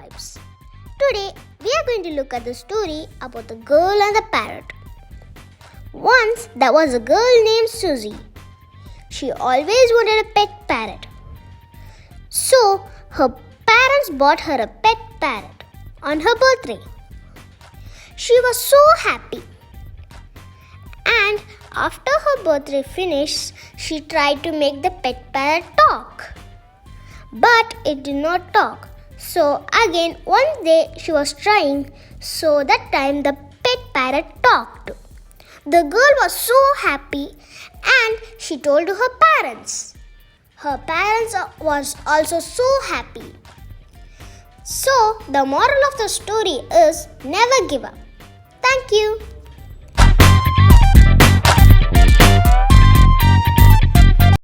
vibes. Today we are going to look at the story about the girl and the parrot. Once there was a girl named Susie. She always wanted a pet parrot. So her parents bought her a pet parrot on her birthday. She was so happy. And after her birthday finished, she tried to make the pet parrot talk. But it did not talk. So again, one day she was trying, so that time the pet parrot talked. The girl was so happy and she told to her parents. Her parents was also so happy. So the moral of the story is never give up. Thank you.